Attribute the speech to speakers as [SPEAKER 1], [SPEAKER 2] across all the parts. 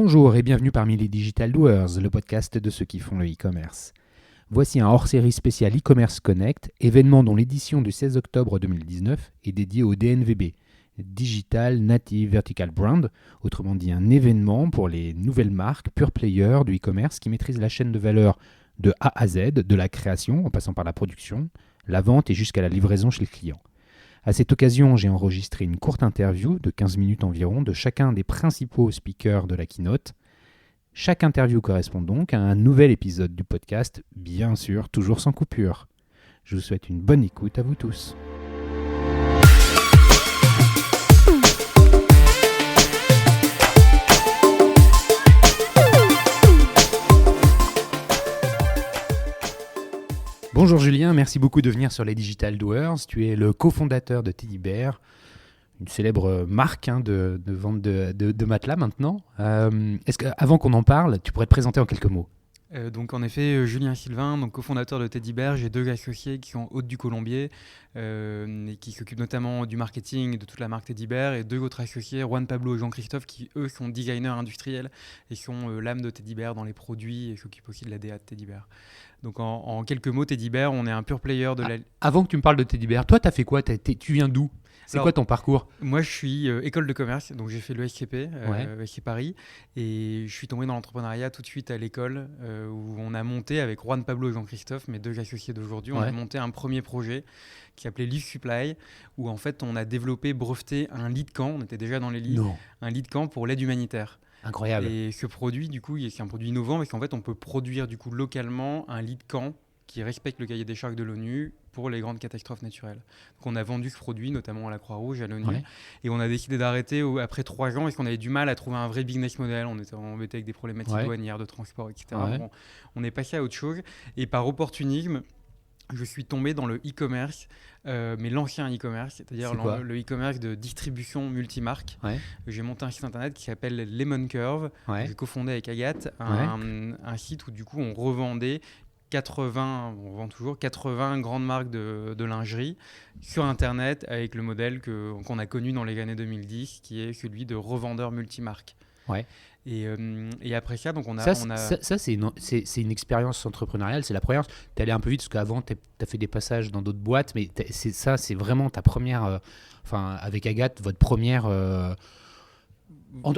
[SPEAKER 1] Bonjour et bienvenue parmi les Digital Doers, le podcast de ceux qui font le e-commerce. Voici un hors-série spécial e-commerce Connect, événement dont l'édition du 16 octobre 2019 est dédiée au DNVB, Digital Native Vertical Brand, autrement dit un événement pour les nouvelles marques pure players du e-commerce qui maîtrisent la chaîne de valeur de A à Z, de la création en passant par la production, la vente et jusqu'à la livraison chez le client. À cette occasion, j'ai enregistré une courte interview de 15 minutes environ de chacun des principaux speakers de la keynote. Chaque interview correspond donc à un nouvel épisode du podcast, bien sûr, toujours sans coupure. Je vous souhaite une bonne écoute à vous tous. Bonjour Julien, merci beaucoup de venir sur les Digital Doers. Tu es le cofondateur de Teddy Bear, une célèbre marque de vente de matelas maintenant. Est-ce qu'avant qu'on en parle, tu pourrais te présenter en quelques mots ?
[SPEAKER 2] Donc en effet, Julien Sylvain, donc cofondateur de Teddy Bear, j'ai deux associés qui sont hôtes du Colombier et qui s'occupent notamment du marketing de toute la marque Teddy Bear, et deux autres associés, Juan Pablo et Jean-Christophe, qui eux sont designers industriels et sont l'âme de Teddy Bear dans les produits et s'occupent aussi de la DA de Teddy Bear. Donc en quelques mots, Teddy Bear, on est un pure player de la...
[SPEAKER 1] Avant que tu me parles de Teddy Bear, toi t'as fait quoi ? Tu viens d'où ? C'est quoi ton parcours ?
[SPEAKER 2] Moi, je suis école de commerce, donc j'ai fait le SCP, SC Paris, et je suis tombé dans l'entrepreneuriat tout de suite à l'école, où on a monté avec Juan Pablo et Jean-Christophe, mes deux associés d'aujourd'hui, on a monté un premier projet qui s'appelait Lead Supply, où en fait on a développé, breveté un lead camp, on était déjà dans les leads, un lead camp pour l'aide humanitaire.
[SPEAKER 1] Incroyable.
[SPEAKER 2] Et ce produit, du coup, c'est un produit innovant parce qu'en fait on peut produire du coup localement un lead camp qui respecte le cahier des charges de l'ONU pour les grandes catastrophes naturelles. Donc on a vendu ce produit, notamment à la Croix-Rouge, à l'ONU, et on a décidé d'arrêter après 3 ans parce qu'on avait du mal à trouver un vrai business model. On était embêté avec des problématiques douanières, de transport, etc. Bon, on est passé à autre chose, et par opportunisme, je suis tombé dans le e-commerce, mais l'ancien e-commerce, c'est-à-dire le e-commerce de distribution multimarque. J'ai monté un site internet qui s'appelle Lemon Curve, j'ai cofondé avec Agathe, un site où du coup on revendait 80 grandes marques de lingerie sur Internet avec le modèle qu'on a connu dans les années 2010, qui est celui de revendeur multimarque. Et après ça, donc
[SPEAKER 1] Ça, c'est une expérience entrepreneuriale, c'est la première. Tu es allé un peu vite parce qu'avant, tu as fait des passages dans d'autres boîtes, mais c'est vraiment ta première, avec Agathe, votre première...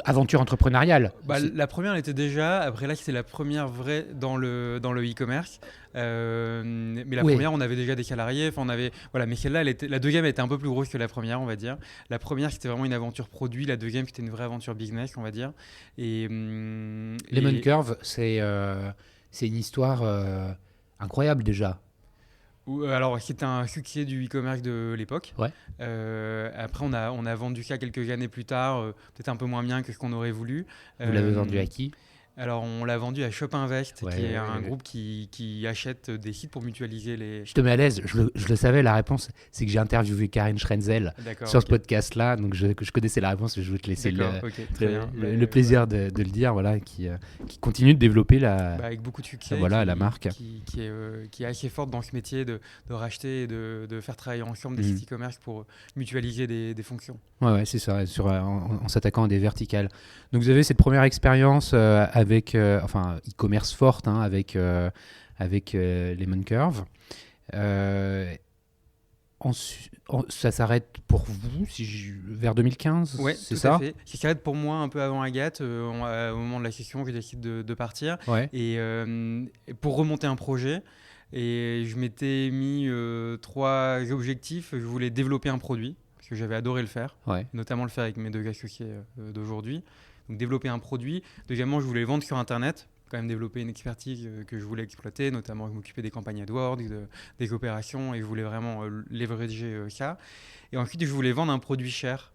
[SPEAKER 1] aventure entrepreneuriale.
[SPEAKER 2] La première elle était déjà, après là c'est la première vraie dans le e-commerce, mais la première on avait déjà des salariés, mais celle-là la deuxième était un peu plus grosse que la première, on va dire. La première c'était vraiment une aventure produit, la deuxième c'était une vraie aventure business, on va dire.
[SPEAKER 1] Lemon Curve, c'est une histoire incroyable déjà.
[SPEAKER 2] Alors, c'était un succès du e-commerce de l'époque. Après, on a vendu ça quelques années plus tard, peut-être un peu moins bien que ce qu'on aurait voulu.
[SPEAKER 1] Vous l'avez vendu à qui ?
[SPEAKER 2] Alors, on l'a vendu à Shop Invest, qui est un groupe qui achète des sites pour mutualiser les...
[SPEAKER 1] Je te mets à l'aise, je le savais, la réponse, c'est que j'ai interviewé Karine Schrenzel sur ce podcast-là, donc je connaissais la réponse, je vais te laisser le plaisir de le dire, qui continue de développer
[SPEAKER 2] avec beaucoup de succès,
[SPEAKER 1] la marque.
[SPEAKER 2] Qui est assez forte dans ce métier de racheter et de faire travailler ensemble des sites e-commerce pour mutualiser des fonctions.
[SPEAKER 1] Ouais, c'est ça, en s'attaquant à des verticales. Donc vous avez cette première expérience avec e-commerce forte, avec Lemon Curve. Ça s'arrête pour vous vers 2015, c'est ça ?
[SPEAKER 2] Fait. Ça s'arrête pour moi un peu avant Agathe, au moment de la session, je décide de partir. Et pour remonter un projet, et je m'étais mis 3 objectifs. Je voulais développer un produit, parce que j'avais adoré le faire, notamment le faire avec mes deux associés d'aujourd'hui. Donc développer un produit. Deuxièmement, je voulais le vendre sur Internet, quand même développer une expertise que je voulais exploiter, notamment m'occuper des campagnes AdWords, des opérations, et je voulais vraiment leverager ça. Et ensuite, je voulais vendre un produit cher.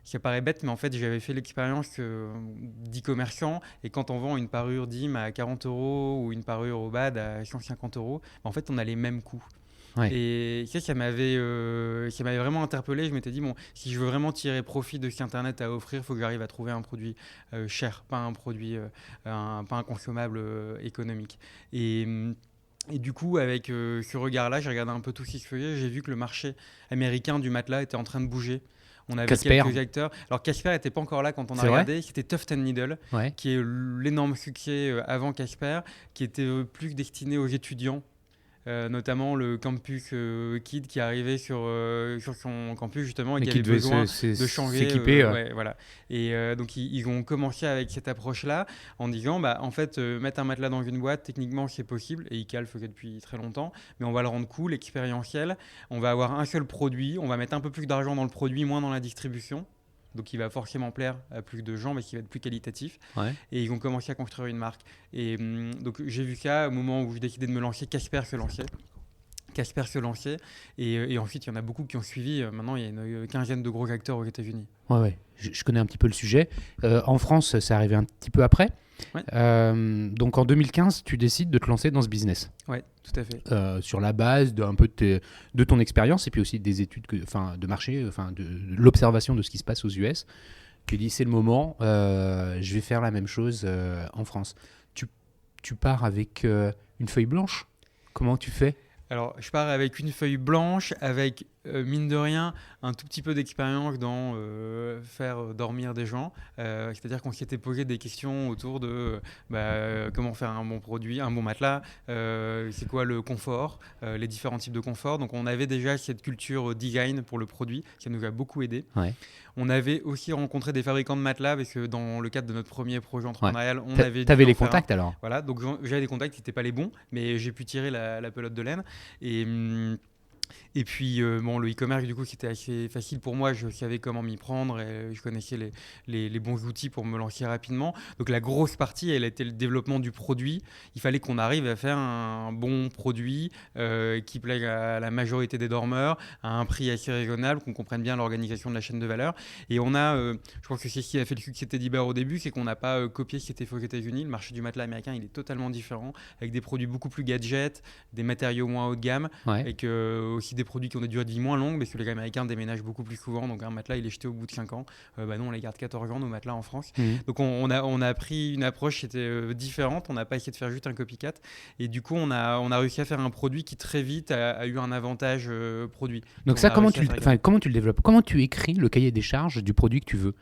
[SPEAKER 2] Ça paraît bête, mais en fait, j'avais fait l'expérience d'e-commerçant, et quand on vend une parure DIM à 40 € ou une parure au BAD à 150 €, en fait, on a les mêmes coûts. Et ça m'avait vraiment interpellé. Je m'étais dit, si je veux vraiment tirer profit de ce qu'Internet a à offrir, il faut que j'arrive à trouver un produit cher, pas un produit, pas un consommable économique. Et du coup, avec ce regard-là, j'ai regardé un peu tout ce qui se faisait. J'ai vu que le marché américain du matelas était en train de bouger. On avait
[SPEAKER 1] Casper.
[SPEAKER 2] quelques acteurs. Alors Casper n'était pas encore là quand on a regardé. C'était Tuft & Needle, qui est l'énorme succès avant Casper, qui était plus destiné aux étudiants. Notamment le campus Kid qui arrivait sur son campus justement et qui avait besoin de changer,
[SPEAKER 1] s'équiper.
[SPEAKER 2] Voilà. Et donc ils ont commencé avec cette approche-là en disant en fait mettre un matelas dans une boîte techniquement c'est possible et IKEA le faisait depuis très longtemps, mais on va le rendre cool, expérientiel. On va avoir un seul produit, on va mettre un peu plus d'argent dans le produit, moins dans la distribution. Donc il va forcément plaire à plus de gens, mais qui va être plus qualitatif. Et ils vont commencer à construire une marque. Et donc j'ai vu ça au moment où j'ai décidé de me lancer. Casper se lançait. Et ensuite, il y en a beaucoup qui ont suivi. Maintenant, il y a une quinzaine de gros acteurs aux États-Unis.
[SPEAKER 1] Ouais. Je connais un petit peu le sujet. En France, c'est arrivé un petit peu après. Donc en 2015, tu décides de te lancer dans ce business.
[SPEAKER 2] Oui, tout à fait.
[SPEAKER 1] Sur la base de ton expérience et puis aussi des études de marché, de l'observation de ce qui se passe aux US. Tu dis c'est le moment, je vais faire la même chose en France. Tu pars avec une feuille blanche. Comment tu fais ?
[SPEAKER 2] Alors, je pars avec une feuille blanche, avec, mine de rien, un tout petit peu d'expérience dans faire dormir des gens. C'est-à-dire qu'on s'était posé des questions autour de comment faire un bon produit, un bon matelas, c'est quoi le confort, les différents types de confort. Donc, on avait déjà cette culture design pour le produit, ça nous a beaucoup aidé. On avait aussi rencontré des fabricants de matelas parce que dans le cadre de notre premier projet entrepreneurial, on avait...
[SPEAKER 1] T'avais les contacts alors ?
[SPEAKER 2] Voilà, donc j'avais des contacts qui n'étaient pas les bons, mais j'ai pu tirer la pelote de laine. Et puis, le e-commerce, du coup, c'était assez facile pour moi. Je savais comment m'y prendre et je connaissais les bons outils pour me lancer rapidement. Donc, la grosse partie, elle était le développement du produit. Il fallait qu'on arrive à faire un bon produit qui plaise à la majorité des dormeurs, à un prix assez raisonnable, qu'on comprenne bien l'organisation de la chaîne de valeur. Et on a, je pense que c'est ce qui a fait le succès de Teddy Bear au début, c'est qu'on n'a pas copié ce qui était fait aux États-Unis. Le marché du matelas américain, il est totalement différent, avec des produits beaucoup plus gadgets, des matériaux moins haut de gamme, et aussi des produits qui ont des durées de vie moins longues parce que les Américains déménagent beaucoup plus souvent. Donc un matelas il est jeté au bout de 5 ans. Nous on les garde 14 ans nos matelas en France. Donc on a pris une approche qui était différente. On n'a pas essayé de faire juste un copycat. Et du coup on a réussi à faire un produit qui très vite a eu un avantage produit.
[SPEAKER 1] Donc ça comment tu le développes ? Comment tu écris le cahier des charges du produit que tu veux ?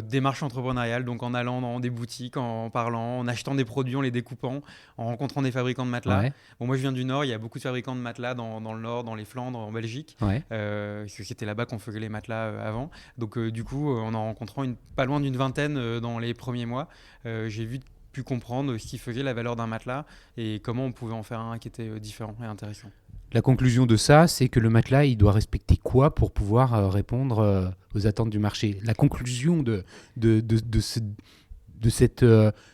[SPEAKER 2] Démarche entrepreneuriale, donc en allant dans des boutiques, en parlant, en achetant des produits, en les découpant, en rencontrant des fabricants de matelas. Bon, moi je viens du Nord, il y a beaucoup de fabricants de matelas dans le Nord, dans les Flandres, en Belgique, parce que c'était là-bas qu'on faisait les matelas avant. Donc du coup, en rencontrant pas loin d'une vingtaine dans les premiers mois, j'ai pu comprendre ce qui faisait la valeur d'un matelas et comment on pouvait en faire un qui était différent et intéressant.
[SPEAKER 1] La conclusion de ça, c'est que le matelas, il doit respecter quoi pour pouvoir répondre aux attentes du marché ? La conclusion de cette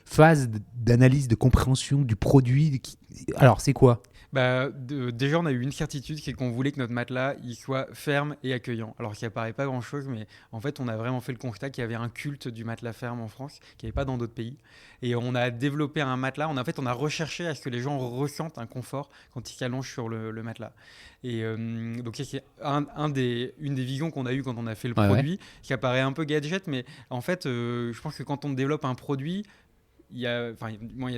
[SPEAKER 1] phase d'analyse, de compréhension du produit, alors c'est quoi ?
[SPEAKER 2] Déjà, on a eu une certitude, c'est qu'on voulait que notre matelas il soit ferme et accueillant. Alors, ça paraît pas grand-chose, mais en fait, on a vraiment fait le constat qu'il y avait un culte du matelas ferme en France, qu'il n'y avait pas dans d'autres pays. Et on a développé un matelas. On a recherché à ce que les gens ressentent un confort quand ils s'allongent sur le matelas. Et donc, ça, c'est une des visions qu'on a eues quand on a fait le produit, qui apparaît un peu gadget, mais en fait, je pense que quand on développe un produit, il y a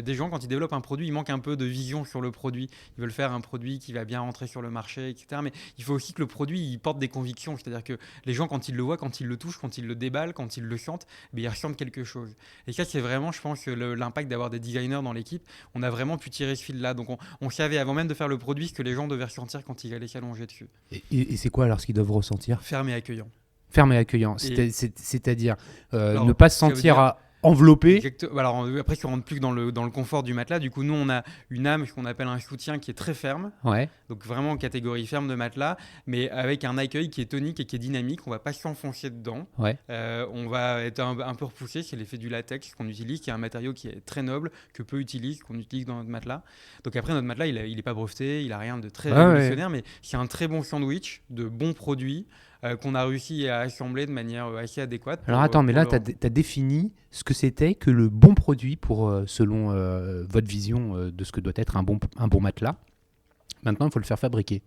[SPEAKER 2] des gens, quand ils développent un produit, il manque un peu de vision sur le produit. Ils veulent faire un produit qui va bien rentrer sur le marché, etc. Mais il faut aussi que le produit il porte des convictions. C'est-à-dire que les gens, quand ils le voient, quand ils le touchent, quand ils le déballent, quand ils le sentent, ils ressentent quelque chose. Et ça, c'est vraiment, je pense, l'impact d'avoir des designers dans l'équipe. On a vraiment pu tirer ce fil-là. Donc, on savait, avant même de faire le produit, ce que les gens devaient ressentir quand ils allaient s'allonger dessus.
[SPEAKER 1] Et c'est quoi alors ce qu'ils doivent ressentir ?
[SPEAKER 2] Ferme et accueillant.
[SPEAKER 1] Ferme et accueillant. C'est-à-dire ne pas se sentir... enveloppé.
[SPEAKER 2] Alors après, si on rentre plus dans le confort du matelas, du coup, nous, on a une âme, ce qu'on appelle un soutien qui est très ferme. Donc vraiment en catégorie ferme de matelas, mais avec un accueil qui est tonique et qui est dynamique. On va pas s'enfoncer dedans. On va être un peu repoussé. C'est l'effet du latex qu'on utilise, qui est un matériau qui est très noble, que peu utilisent, qu'on utilise dans notre matelas. Donc après, notre matelas, il est pas breveté, il a rien de très révolutionnaire, mais c'est un très bon sandwich de bons produits. Qu'on a réussi à assembler de manière assez adéquate.
[SPEAKER 1] Alors attends, mais là, tu as défini ce que c'était que le bon produit selon votre vision de ce que doit être un bon matelas. Maintenant, il faut le faire fabriquer.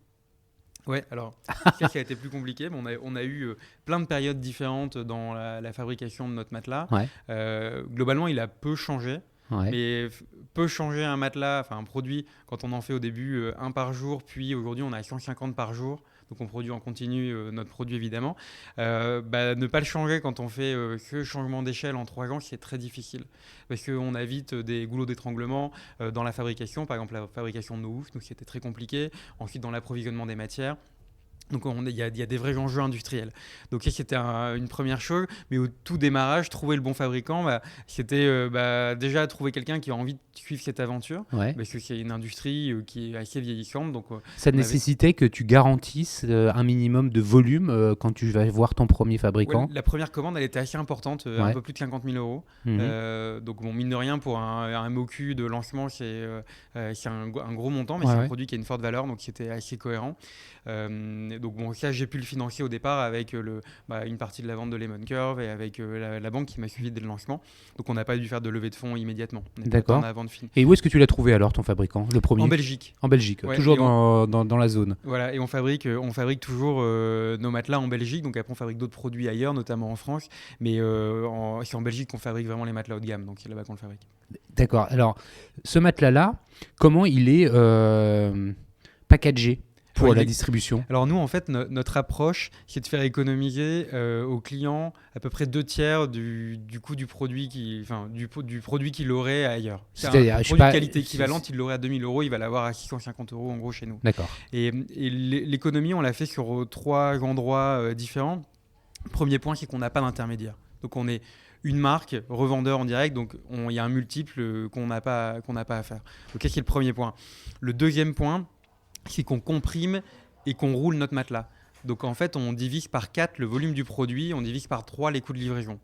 [SPEAKER 2] Ouais, alors ça a été plus compliqué, mais on a eu plein de périodes différentes dans la fabrication de notre matelas. Globalement, il a peu changé. Mais peut changer un matelas, enfin un produit, quand on en fait au début un par jour, puis aujourd'hui on a 150 par jour. donc on produit en continu notre produit évidemment. Ne pas le changer quand on fait que changement d'échelle en 3 ans, c'est très difficile parce qu'on a vite des goulots d'étranglement dans la fabrication, par exemple la fabrication de nos housses, donc c'était très compliqué. Ensuite dans l'approvisionnement des matières. Donc il y a des vrais enjeux industriels. Donc ça, c'était une première chose. Mais au tout démarrage, trouver le bon fabricant, c'était déjà trouver quelqu'un qui a envie de suivre cette aventure.
[SPEAKER 1] Ouais.
[SPEAKER 2] Parce que c'est une industrie qui est assez vieillissante. Donc,
[SPEAKER 1] ça nécessitait que tu garantisses un minimum de volume quand tu vas voir ton premier fabricant.
[SPEAKER 2] Ouais, la première commande, elle était assez importante, un peu plus de 50 000 euros. Donc bon, mine de rien, pour un MOQ de lancement, c'est un gros montant, mais c'est un produit qui a une forte valeur, donc c'était assez cohérent. Donc bon, ça j'ai pu le financer au départ avec une partie de la vente de Lemon Curve et avec la banque qui m'a suivi dès le lancement. Donc on n'a pas dû faire de levée de fonds immédiatement.
[SPEAKER 1] D'accord. Et où est-ce que tu l'as trouvé alors ton fabricant, le premier ?
[SPEAKER 2] En Belgique.
[SPEAKER 1] En Belgique, ouais, toujours dans la zone.
[SPEAKER 2] Voilà, et on fabrique toujours nos matelas en Belgique. Donc après on fabrique d'autres produits ailleurs, notamment en France. Mais c'est en Belgique qu'on fabrique vraiment les matelas haut de gamme. Donc c'est là-bas qu'on le fabrique.
[SPEAKER 1] D'accord. Alors ce matelas-là, comment il est packagé pour la distribution?
[SPEAKER 2] Alors nous, en fait, notre approche, c'est de faire économiser aux clients à peu près 2/3 du coût du produit du produit qu'il aurait ailleurs. C'est-à-dire un produit de qualité équivalente, il l'aurait à 2 000 euros, il va l'avoir à 650 euros en gros chez nous.
[SPEAKER 1] D'accord.
[SPEAKER 2] Et l'économie, on l'a fait sur 3 endroits différents. Premier point, c'est qu'on n'a pas d'intermédiaire. Donc on est une marque, revendeur en direct, donc il y a un multiple qu'on n'a pas à faire. Donc ça, c'est le premier point. Le deuxième point, c'est qu'on comprime et qu'on roule notre matelas. Donc en fait, on divise par 4 le volume du produit, on divise par 3 les coûts de livraison.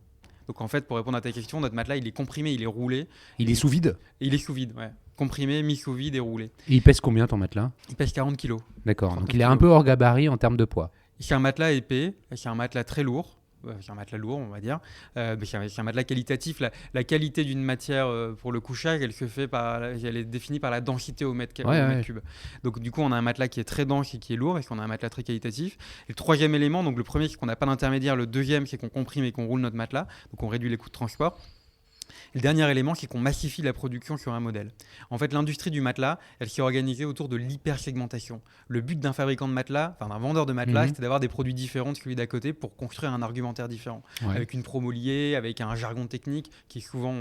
[SPEAKER 2] Donc en fait, pour répondre à ta question, notre matelas, il est comprimé, il est roulé.
[SPEAKER 1] Il est sous vide ?
[SPEAKER 2] Il est sous vide, ouais. Comprimé, mis sous vide et roulé.
[SPEAKER 1] Et il pèse combien ton matelas ?
[SPEAKER 2] Il pèse 40 kg.
[SPEAKER 1] D'accord, donc il est un peu hors gabarit en termes de poids.
[SPEAKER 2] C'est un matelas épais, c'est un matelas très lourd. C'est un matelas lourd, on va dire. C'est un matelas qualitatif. La qualité d'une matière pour le couchage, elle est définie par la densité au mètre cube. Donc du coup, on a un matelas qui est très dense et qui est lourd, parce qu'on a un matelas très qualitatif. Et le troisième élément, donc le premier, c'est qu'on n'a pas d'intermédiaire. Le deuxième, c'est qu'on comprime et qu'on roule notre matelas. Donc on réduit les coûts de transport. Et le dernier élément, c'est qu'on massifie la production sur un modèle. En fait, l'industrie du matelas, elle s'est organisée autour de l'hypersegmentation. Le but d'un fabricant de matelas, d'un vendeur de matelas, c'était d'avoir des produits différents de celui d'à côté pour construire un argumentaire différent. Avec une promo liée, avec un jargon technique qui est souvent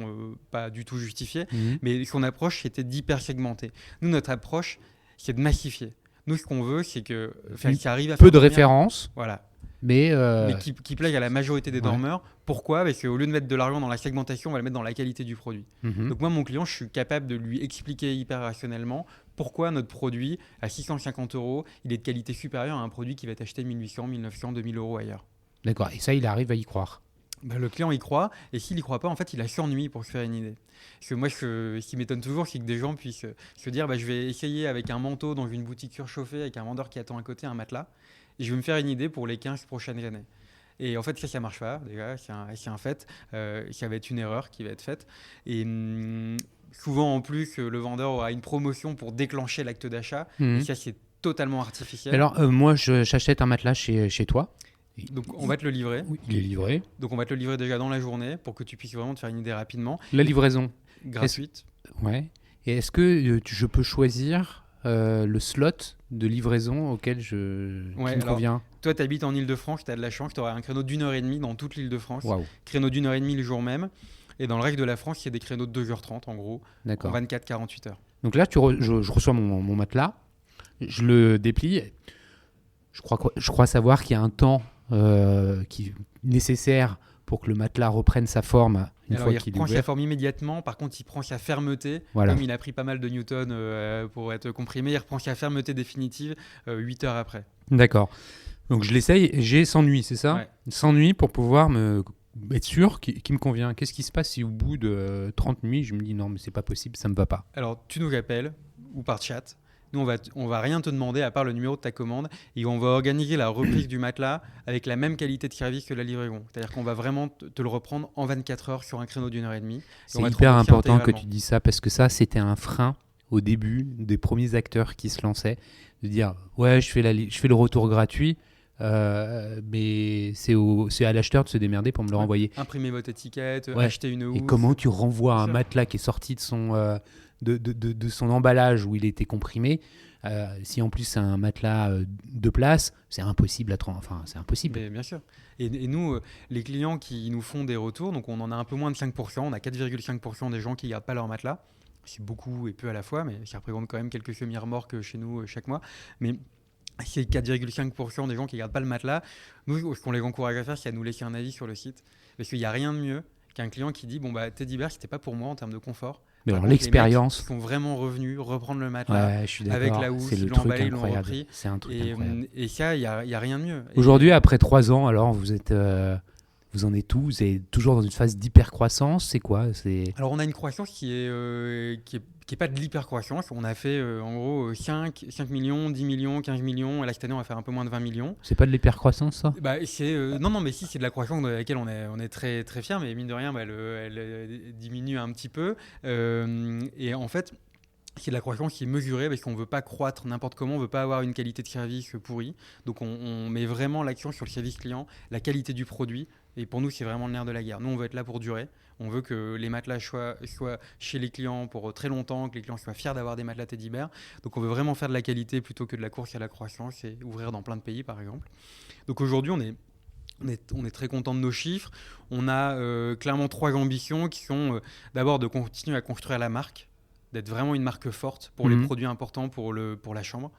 [SPEAKER 2] pas du tout justifié. Mais son approche, c'était d'hypersegmenter. Nous, notre approche, c'est de massifier. Nous, ce qu'on veut, c'est que ça arrive à
[SPEAKER 1] peu de références.
[SPEAKER 2] Voilà.
[SPEAKER 1] Mais
[SPEAKER 2] qui plaît à la majorité des dormeurs. Pourquoi ? Parce qu'au lieu de mettre de l'argent dans la segmentation, on va le mettre dans la qualité du produit. Donc moi, mon client, je suis capable de lui expliquer hyper rationnellement pourquoi notre produit, à 650 euros, il est de qualité supérieure à un produit qui va être acheté 1800, 1900, 2000 euros ailleurs.
[SPEAKER 1] D'accord, et ça, il arrive à y croire.
[SPEAKER 2] Le client y croit, et s'il y croit pas, en fait, il a s'ennuie pour se faire une idée. Parce que moi, ce qui m'étonne toujours, c'est que des gens puissent se dire je vais essayer avec un manteau dans une boutique surchauffée, avec un vendeur qui attend à côté un matelas, et je vais me faire une idée pour les 15 prochaines années. Et en fait, ça marche pas, déjà, c'est un fait. Ça va être une erreur qui va être faite. Et souvent, en plus, le vendeur aura une promotion pour déclencher l'acte d'achat. Et ça, c'est totalement artificiel.
[SPEAKER 1] Alors, moi, j'achète un matelas chez toi.
[SPEAKER 2] Donc on va te le livrer.
[SPEAKER 1] Oui, il est livré.
[SPEAKER 2] Donc on va te le livrer déjà dans la journée pour que tu puisses vraiment te faire une idée rapidement.
[SPEAKER 1] La livraison
[SPEAKER 2] gratuite.
[SPEAKER 1] Ouais. Et est-ce que je peux choisir le slot de livraison auquel qui me convient ?
[SPEAKER 2] Toi, tu habites en Ile-de-France, tu as de la chance, tu auras un créneau d'1h30 dans toute l'Île-de-France.
[SPEAKER 1] Wow.
[SPEAKER 2] Créneau d'1h30 le jour même. Et dans le reste de la France, il y a des créneaux de 2h30 en gros,
[SPEAKER 1] d'accord,
[SPEAKER 2] en 24-48 heures.
[SPEAKER 1] Donc là, je reçois mon matelas, je le déplie. Je crois savoir qu'il y a un temps qui est nécessaire pour que le matelas reprenne sa forme une fois qu'il est ouvert. Il
[SPEAKER 2] reprend sa forme immédiatement, par contre il prend sa fermeté, comme il a pris pas mal de newtons pour être comprimé, il reprend sa fermeté définitive 8 heures après.
[SPEAKER 1] D'accord, donc je l'essaye, j'ai 100 nuits, c'est ça ?
[SPEAKER 2] Ouais.
[SPEAKER 1] 100 nuits pour pouvoir être sûr qu'il me convient. Qu'est-ce qui se passe si au bout de 30 nuits, je me dis non mais c'est pas possible, ça me va pas ?
[SPEAKER 2] Alors tu nous appelles ou par chat. Nous, on va rien te demander à part le numéro de ta commande et on va organiser la reprise du matelas avec la même qualité de service que la livraison. C'est-à-dire qu'on va vraiment te le reprendre en 24 heures sur un créneau d'1h30.
[SPEAKER 1] C'est hyper important que tu dis ça parce que ça, c'était un frein au début des premiers acteurs qui se lançaient, de dire ouais, je fais le retour gratuit. Mais c'est à l'acheteur de se démerder pour me le renvoyer.
[SPEAKER 2] Imprimer votre étiquette, acheter une housse.
[SPEAKER 1] Et comment tu renvoies un matelas qui est sorti de de son emballage où il était comprimé, si en plus c'est un matelas de place, c'est impossible c'est impossible.
[SPEAKER 2] Mais bien sûr. Et nous, les clients qui nous font des retours, donc on en a un peu moins de 5%, on a 4,5% des gens qui ne gardent pas leur matelas. C'est beaucoup et peu à la fois, mais ça représente quand même quelques semi-remorques chez nous chaque mois. Mais c'est 4,5% des gens qui ne gardent pas le matelas. Nous, ce qu'on les encourage à faire, c'est à nous laisser un avis sur le site. Parce qu'il n'y a rien de mieux qu'un client qui dit Teddy Bear, c'était pas pour moi en termes de confort.
[SPEAKER 1] Mais alors, l'expérience.
[SPEAKER 2] Ils sont vraiment revenus reprendre le matelas
[SPEAKER 1] je suis d'accord.
[SPEAKER 2] avec la housse,
[SPEAKER 1] c'est le
[SPEAKER 2] ils l'ont
[SPEAKER 1] truc
[SPEAKER 2] emballé, ils l'ont
[SPEAKER 1] incroyable.
[SPEAKER 2] repris.
[SPEAKER 1] C'est un truc incroyable.
[SPEAKER 2] Et ça, il n'y a rien de mieux.
[SPEAKER 1] Aujourd'hui, après 3 ans, alors vous en êtes où? Vous êtes toujours dans une phase d'hypercroissance? C'est quoi?
[SPEAKER 2] Alors, on a une croissance qui est pas de l'hypercroissance. On a fait en gros 5 millions, 10 millions, 15 millions. Et là, cette année, on va faire un peu moins de 20 millions.
[SPEAKER 1] C'est pas de l'hypercroissance, ça?
[SPEAKER 2] Non, mais si, c'est de la croissance de laquelle on est très, très fiers. Mais mine de rien, elle diminue un petit peu. Et en fait, c'est de la croissance qui est mesurée parce qu'on ne veut pas croître n'importe comment, on ne veut pas avoir une qualité de service pourrie. Donc on met vraiment l'accent sur le service client, la qualité du produit. Et pour nous, c'est vraiment le nerf de la guerre. Nous, on veut être là pour durer. On veut que les matelas soient chez les clients pour très longtemps, que les clients soient fiers d'avoir des matelas Teddy Bear. Donc on veut vraiment faire de la qualité plutôt que de la course à la croissance et ouvrir dans plein de pays, par exemple. Donc aujourd'hui, on est très content de nos chiffres. On a clairement 3 ambitions qui sont d'abord de continuer à construire la marque, d'être vraiment une marque forte pour les produits importants pour la chambre.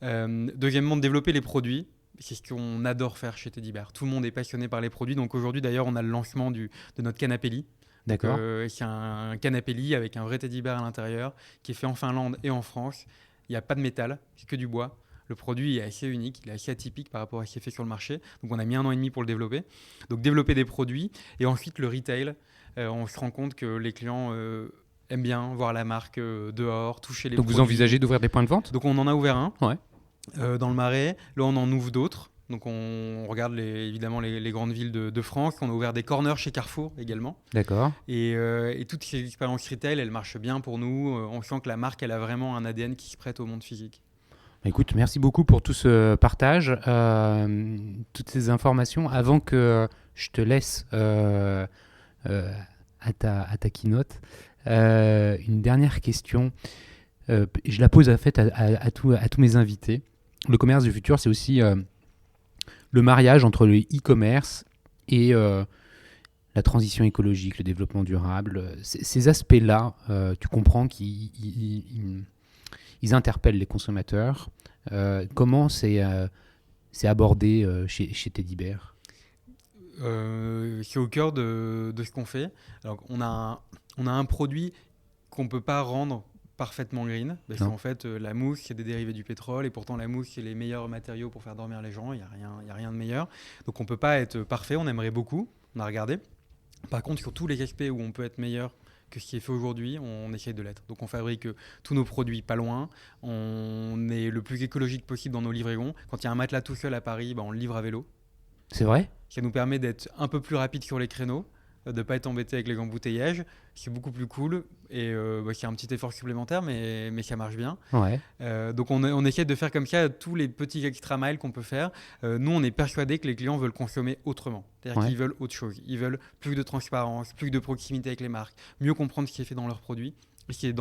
[SPEAKER 2] Deuxièmement, de développer les produits. C'est ce qu'on adore faire chez Teddy Bear. Tout le monde est passionné par les produits. Donc aujourd'hui, d'ailleurs, on a le lancement de notre canapé lit.
[SPEAKER 1] D'accord.
[SPEAKER 2] C'est un canapé lit avec un vrai Teddy Bear à l'intérieur qui est fait en Finlande et en France. Il n'y a pas de métal, c'est que du bois. Le produit est assez unique, il est assez atypique par rapport à ce qui est fait sur le marché. Donc on a mis 1 an et demi pour le développer. Donc développer des produits. Et ensuite, le retail. On se rend compte que les clients aiment bien voir la marque dehors, toucher les produits.
[SPEAKER 1] Donc vous envisagez d'ouvrir des points de vente?
[SPEAKER 2] Donc on en a ouvert un.
[SPEAKER 1] Ouais.
[SPEAKER 2] Dans le Marais. Là, on en ouvre d'autres. Donc, on regarde évidemment les grandes villes de France. On a ouvert des corners chez Carrefour également.
[SPEAKER 1] D'accord.
[SPEAKER 2] Et toutes ces expériences retail, elles marchent bien pour nous. On sent que la marque, elle a vraiment un ADN qui se prête au monde physique.
[SPEAKER 1] Écoute, merci beaucoup pour tout ce partage, toutes ces informations. Avant que je te laisse à ta keynote, une dernière question. Je la pose en fait à tous mes invités. Le commerce du futur, c'est aussi le mariage entre le e-commerce et la transition écologique, le développement durable. Ces aspects-là, tu comprends qu'ils interpellent les consommateurs. Comment c'est abordé chez Teddy Bear?
[SPEAKER 2] C'est au cœur de ce qu'on fait. Alors, on a un produit qu'on ne peut pas rendre parfaitement green, parce qu'en fait la mousse c'est des dérivés du pétrole et pourtant la mousse c'est les meilleurs matériaux pour faire dormir les gens, il n'y a rien de meilleur, donc on peut pas être parfait, on aimerait beaucoup, on a regardé. Par contre, sur tous les aspects où on peut être meilleur que ce qui est fait aujourd'hui, on essaye de l'être. Donc on fabrique tous nos produits pas loin, on est le plus écologique possible dans nos livraisons. Quand il y a un matelas tout seul à Paris, on le livre à vélo.
[SPEAKER 1] C'est vrai?
[SPEAKER 2] Ça nous permet d'être un peu plus rapide sur les créneaux, de ne pas être embêté avec les embouteillages. C'est beaucoup plus cool et c'est un petit effort supplémentaire, mais ça marche bien.
[SPEAKER 1] Ouais.
[SPEAKER 2] Donc on essaie de faire comme ça tous les petits extra miles qu'on peut faire. Nous, on est persuadés que les clients veulent consommer autrement. C'est-à-dire qu'ils veulent autre chose. Ils veulent plus de transparence, plus de proximité avec les marques, mieux comprendre ce qui est fait dans leurs produits, et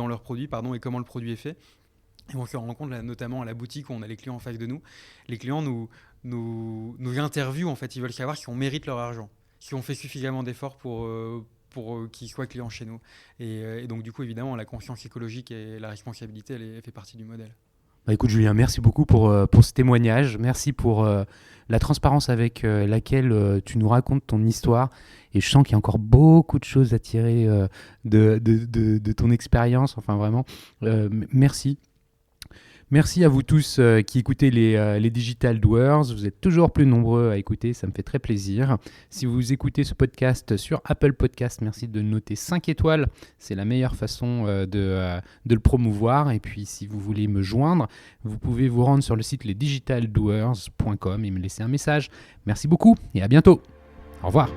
[SPEAKER 2] comment le produit est fait. Et on se rend compte, là, notamment à la boutique où on a les clients en face de nous. Les clients nous interviewent, en fait. Ils veulent savoir si on mérite leur argent, si on fait suffisamment d'efforts pour qu'ils soient clients chez nous. Et donc, du coup, évidemment, la conscience écologique et la responsabilité, elle fait partie du modèle.
[SPEAKER 1] Écoute, Julien, merci beaucoup pour ce témoignage. Merci pour la transparence avec laquelle tu nous racontes ton histoire. Et je sens qu'il y a encore beaucoup de choses à tirer de ton expérience. Enfin, vraiment, merci. Merci à vous tous qui écoutez les Digital Doers. Vous êtes toujours plus nombreux à écouter, ça me fait très plaisir. Si vous écoutez ce podcast sur Apple Podcast, merci de noter 5 étoiles. C'est la meilleure façon de le promouvoir. Et puis, si vous voulez me joindre, vous pouvez vous rendre sur le site lesdigitaldoers.com et me laisser un message. Merci beaucoup et à bientôt. Au revoir.